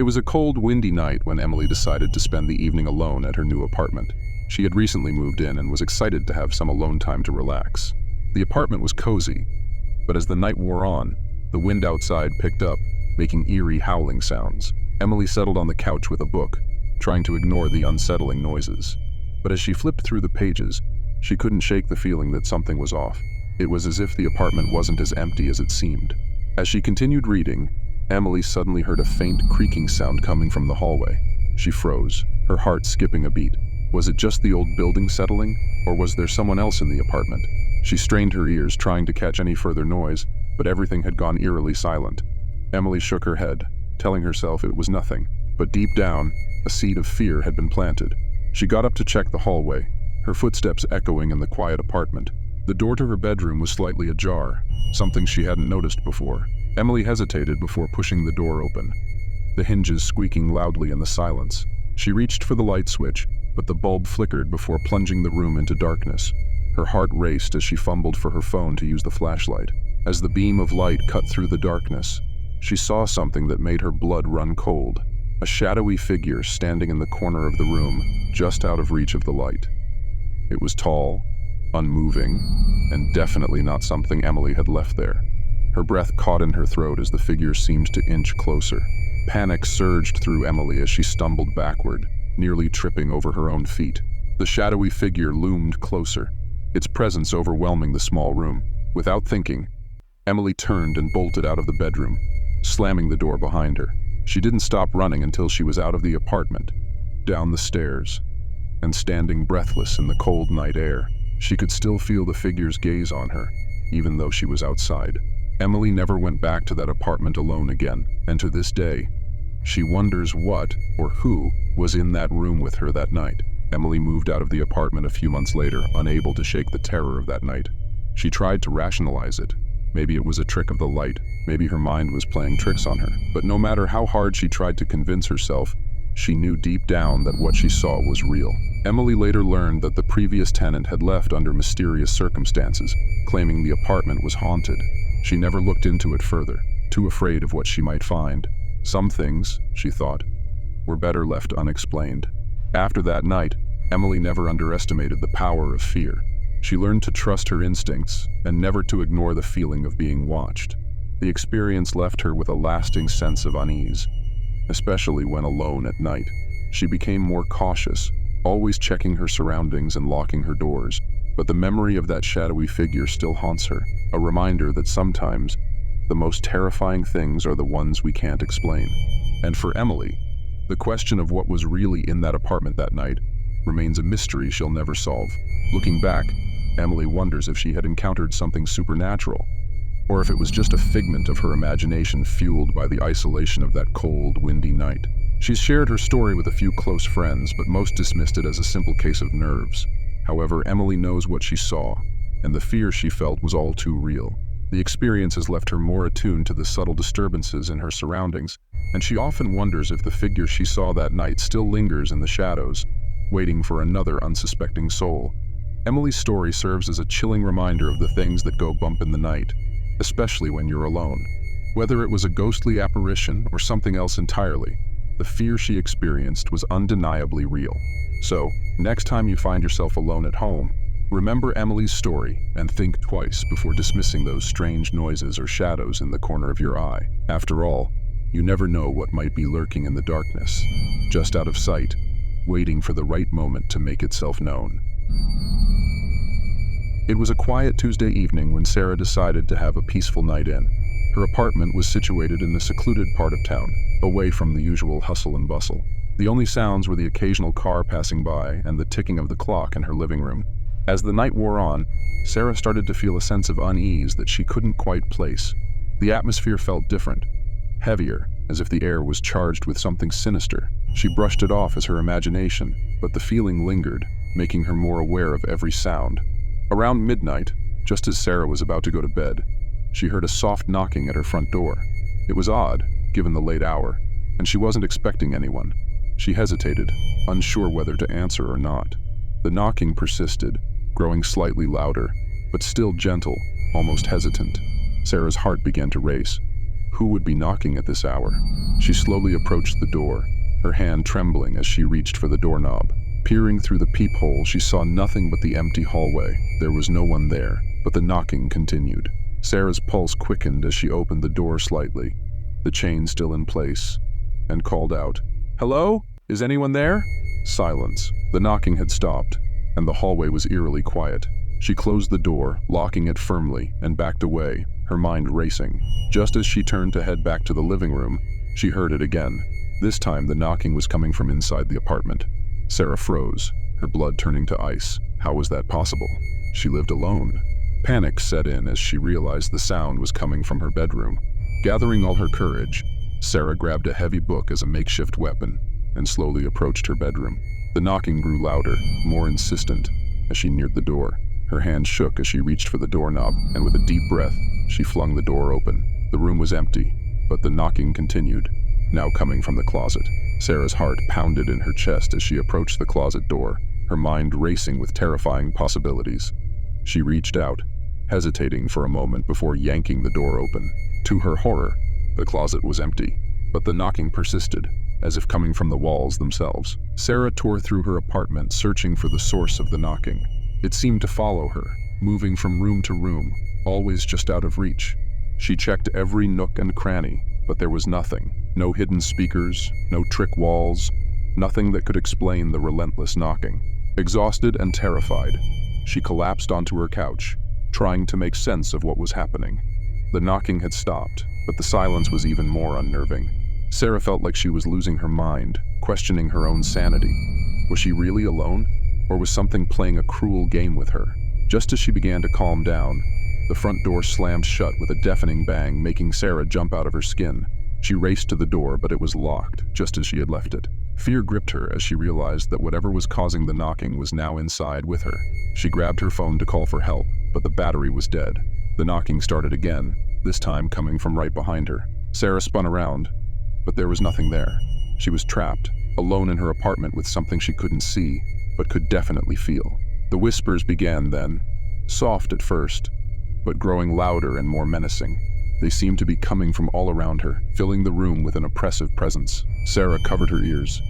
It was a cold, windy night when Emily decided to spend the evening alone at her new apartment. She had recently moved in and was excited to have some alone time to relax. The apartment was cozy, but as the night wore on, the wind outside picked up, making eerie howling sounds. Emily settled on the couch with a book, trying to ignore the unsettling noises. But as she flipped through the pages, she couldn't shake the feeling that something was off. It was as if the apartment wasn't as empty as it seemed. As she continued reading, Emily suddenly heard a faint creaking sound coming from the hallway. She froze, her heart skipping a beat. Was it just the old building settling, or was there someone else in the apartment? She strained her ears, trying to catch any further noise, but everything had gone eerily silent. Emily shook her head, telling herself it was nothing, but deep down, a seed of fear had been planted. She got up to check the hallway, her footsteps echoing in the quiet apartment. The door to her bedroom was slightly ajar, something she hadn't noticed before. Emily hesitated before pushing the door open, the hinges squeaking loudly in the silence. She reached for the light switch, but the bulb flickered before plunging the room into darkness. Her heart raced as she fumbled for her phone to use the flashlight. As the beam of light cut through the darkness, she saw something that made her blood run cold. A shadowy figure standing in the corner of the room, just out of reach of the light. It was tall, unmoving, and definitely not something Emily had left there. Her breath caught in her throat as the figure seemed to inch closer. Panic surged through Emily as she stumbled backward, nearly tripping over her own feet. The shadowy figure loomed closer, its presence overwhelming the small room. Without thinking, Emily turned and bolted out of the bedroom, slamming the door behind her. She didn't stop running until she was out of the apartment, down the stairs, and standing breathless in the cold night air. She could still feel the figure's gaze on her, even though she was outside. Emily never went back to that apartment alone again, and to this day, she wonders what or who was in that room with her that night. Emily moved out of the apartment a few months later, unable to shake the terror of that night. She tried to rationalize it. Maybe it was a trick of the light, maybe her mind was playing tricks on her. But no matter how hard she tried to convince herself, she knew deep down that what she saw was real. Emily later learned that the previous tenant had left under mysterious circumstances, claiming the apartment was haunted. She never looked into it further, too afraid of what she might find. Some things, she thought, were better left unexplained. After that night, Emily never underestimated the power of fear. She learned to trust her instincts and never to ignore the feeling of being watched. The experience left her with a lasting sense of unease, especially when alone at night. She became more cautious, always checking her surroundings and locking her doors. But the memory of that shadowy figure still haunts her, a reminder that sometimes the most terrifying things are the ones we can't explain. And for Emily, the question of what was really in that apartment that night remains a mystery she'll never solve. Looking back, Emily wonders if she had encountered something supernatural, or if it was just a figment of her imagination fueled by the isolation of that cold, windy night. She's shared her story with a few close friends, but most dismissed it as a simple case of nerves. However, Emily knows what she saw, and the fear she felt was all too real. The experience has left her more attuned to the subtle disturbances in her surroundings, and she often wonders if the figure she saw that night still lingers in the shadows, waiting for another unsuspecting soul. Emily's story serves as a chilling reminder of the things that go bump in the night, especially when you're alone. Whether it was a ghostly apparition or something else entirely, the fear she experienced was undeniably real. So, next time you find yourself alone at home, remember Emily's story and think twice before dismissing those strange noises or shadows in the corner of your eye. After all, you never know what might be lurking in the darkness, just out of sight, waiting for the right moment to make itself known. It was a quiet Tuesday evening when Sarah decided to have a peaceful night in. Her apartment was situated in a secluded part of town, away from the usual hustle and bustle. The only sounds were the occasional car passing by and the ticking of the clock in her living room. As the night wore on, Sarah started to feel a sense of unease that she couldn't quite place. The atmosphere felt different, heavier, as if the air was charged with something sinister. She brushed it off as her imagination, but the feeling lingered, making her more aware of every sound. Around midnight, just as Sarah was about to go to bed, she heard a soft knocking at her front door. It was odd, given the late hour, and she wasn't expecting anyone. She hesitated, unsure whether to answer or not. The knocking persisted, growing slightly louder, but still gentle, almost hesitant. Sarah's heart began to race. Who would be knocking at this hour? She slowly approached the door, her hand trembling as she reached for the doorknob. Peering through the peephole, she saw nothing but the empty hallway. There was no one there, but the knocking continued. Sarah's pulse quickened as she opened the door slightly, the chain still in place, and called out, "Hello? Is anyone there?" Silence. The knocking had stopped, and the hallway was eerily quiet. She closed the door, locking it firmly, and backed away, her mind racing. Just as she turned to head back to the living room, she heard it again. This time, the knocking was coming from inside the apartment. Sarah froze, her blood turning to ice. How was that possible? She lived alone. Panic set in as she realized the sound was coming from her bedroom. Gathering all her courage, Sarah grabbed a heavy book as a makeshift weapon and slowly approached her bedroom. The knocking grew louder, more insistent, as she neared the door. Her hand shook as she reached for the doorknob, and with a deep breath, she flung the door open. The room was empty, but the knocking continued, now coming from the closet. Sarah's heart pounded in her chest as she approached the closet door, her mind racing with terrifying possibilities. She reached out, hesitating for a moment before yanking the door open. To her horror, the closet was empty, but the knocking persisted, as if coming from the walls themselves. Sarah tore through her apartment, searching for the source of the knocking. It seemed to follow her, moving from room to room, always just out of reach. She checked every nook and cranny, but there was nothing. No hidden speakers, no trick walls, nothing that could explain the relentless knocking. Exhausted and terrified, she collapsed onto her couch, trying to make sense of what was happening. The knocking had stopped, but the silence was even more unnerving. Sarah felt like she was losing her mind, questioning her own sanity. Was she really alone, or was something playing a cruel game with her? Just as she began to calm down, the front door slammed shut with a deafening bang, making Sarah jump out of her skin. She raced to the door, but it was locked, just as she had left it. Fear gripped her as she realized that whatever was causing the knocking was now inside with her. She grabbed her phone to call for help, but the battery was dead. The knocking started again, this time coming from right behind her. Sarah spun around, but there was nothing there. She was trapped, alone in her apartment with something she couldn't see, but could definitely feel. The whispers began then, soft at first, but growing louder and more menacing. They seemed to be coming from all around her, filling the room with an oppressive presence. Sarah covered her ears,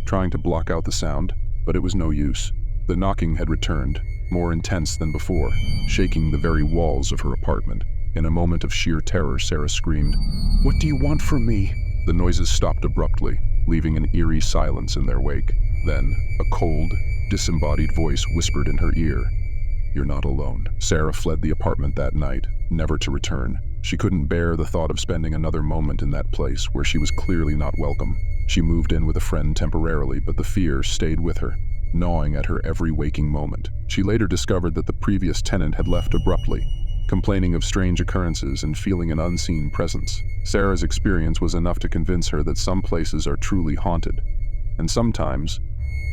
trying to block out the sound, but it was no use. The knocking had returned, more intense than before, shaking the very walls of her apartment. In a moment of sheer terror, Sarah screamed, "What do you want from me?" The noises stopped abruptly, leaving an eerie silence in their wake. Then, a cold, disembodied voice whispered in her ear, "You're not alone." Sarah fled the apartment that night, never to return. She couldn't bear the thought of spending another moment in that place where she was clearly not welcome. She moved in with a friend temporarily, but the fear stayed with her, gnawing at her every waking moment. She later discovered that the previous tenant had left abruptly, complaining of strange occurrences and feeling an unseen presence. Sarah's experience was enough to convince her that some places are truly haunted, and sometimes,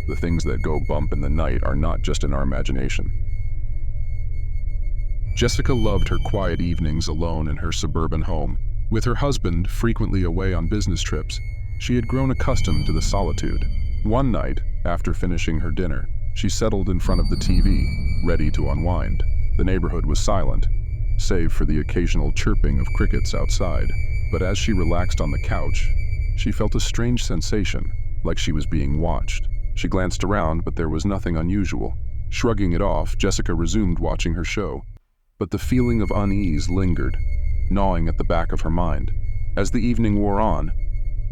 the things that go bump in the night are not just in our imagination. Jessica loved her quiet evenings alone in her suburban home. With her husband frequently away on business trips, she had grown accustomed to the solitude. One night, after finishing her dinner, she settled in front of the TV, ready to unwind. The neighborhood was silent, save for the occasional chirping of crickets outside. But as she relaxed on the couch, she felt a strange sensation, like she was being watched. She glanced around, but there was nothing unusual. Shrugging it off, Jessica resumed watching her show. But the feeling of unease lingered, gnawing at the back of her mind. As the evening wore on,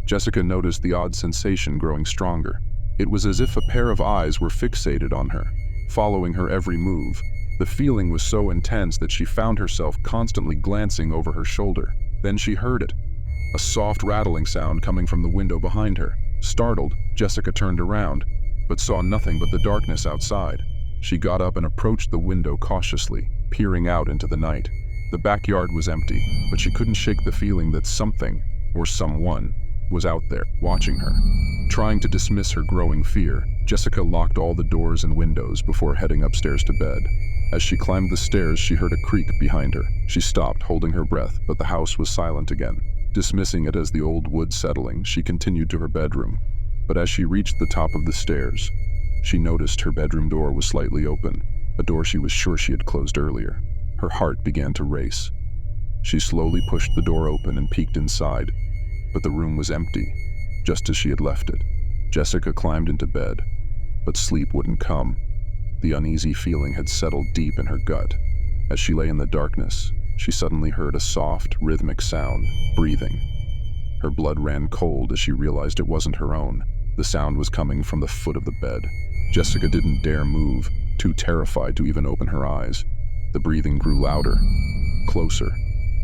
Jessica noticed the odd sensation growing stronger. It was as if a pair of eyes were fixated on her, following her every move. The feeling was so intense that she found herself constantly glancing over her shoulder. Then she heard it, a soft rattling sound coming from the window behind her. Startled, Jessica turned around, but saw nothing but the darkness outside. She got up and approached the window cautiously, peering out into the night. The backyard was empty, but she couldn't shake the feeling that something, or someone, was out there, watching her. Trying to dismiss her growing fear, Jessica locked all the doors and windows before heading upstairs to bed. As she climbed the stairs, she heard a creak behind her. She stopped, holding her breath, but the house was silent again. Dismissing it as the old wood settling, she continued to her bedroom. But as she reached the top of the stairs, she noticed her bedroom door was slightly open, a door she was sure she had closed earlier. Her heart began to race. She slowly pushed the door open and peeked inside, but the room was empty, just as she had left it. Jessica climbed into bed, but sleep wouldn't come. The uneasy feeling had settled deep in her gut. As she lay in the darkness, she suddenly heard a soft, rhythmic sound, breathing. Her blood ran cold as she realized it wasn't her own. The sound was coming from the foot of the bed. Jessica didn't dare move, too terrified to even open her eyes. The breathing grew louder, closer,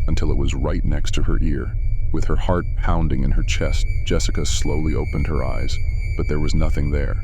until it was right next to her ear. With her heart pounding in her chest, Jessica slowly opened her eyes, but there was nothing there.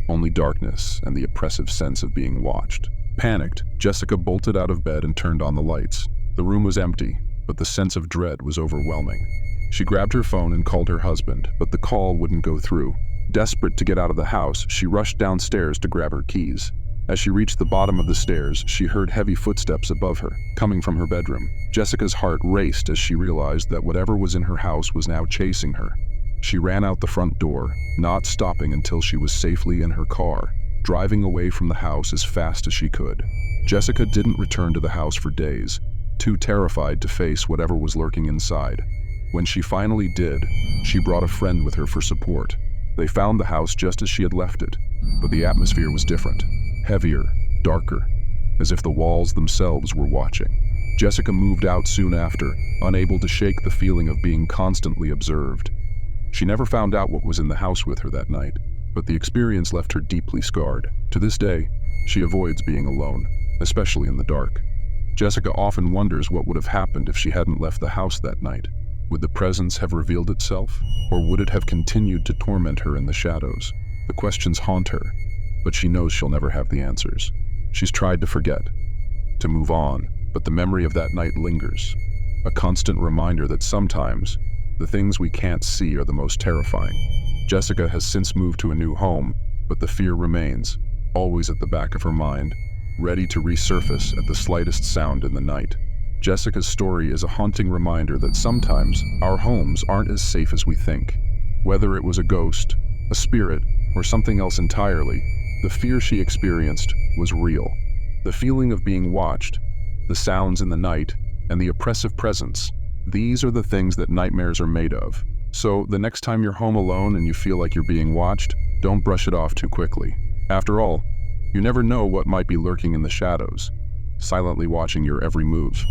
Only darkness and the oppressive sense of being watched. Panicked, Jessica bolted out of bed and turned on the lights. The room was empty, but the sense of dread was overwhelming. She grabbed her phone and called her husband, but the call wouldn't go through. Desperate to get out of the house, she rushed downstairs to grab her keys. As she reached the bottom of the stairs, she heard heavy footsteps above her, coming from her bedroom. Jessica's heart raced as she realized that whatever was in her house was now chasing her. She ran out the front door, not stopping until she was safely in her car, driving away from the house as fast as she could. Jessica didn't return to the house for days, too terrified to face whatever was lurking inside. When she finally did, she brought a friend with her for support. They found the house just as she had left it, but the atmosphere was different, heavier, darker, as if the walls themselves were watching. Jessica moved out soon after, unable to shake the feeling of being constantly observed. She never found out what was in the house with her that night, but the experience left her deeply scarred. To this day, she avoids being alone, especially in the dark. Jessica often wonders what would have happened if she hadn't left the house that night. Would the presence have revealed itself, or would it have continued to torment her in the shadows? The questions haunt her, but she knows she'll never have the answers. She's tried to forget, to move on, but the memory of that night lingers, a constant reminder that sometimes the things we can't see are the most terrifying. Jessica has since moved to a new home, but the fear remains, always at the back of her mind, ready to resurface at the slightest sound in the night. Jessica's story is a haunting reminder that sometimes our homes aren't as safe as we think. Whether it was a ghost, a spirit, or something else entirely, the fear she experienced was real. The feeling of being watched, the sounds in the night, and the oppressive presence, these are the things that nightmares are made of. So the next time you're home alone and you feel like you're being watched, don't brush it off too quickly. After all, you never know what might be lurking in the shadows, silently watching your every move.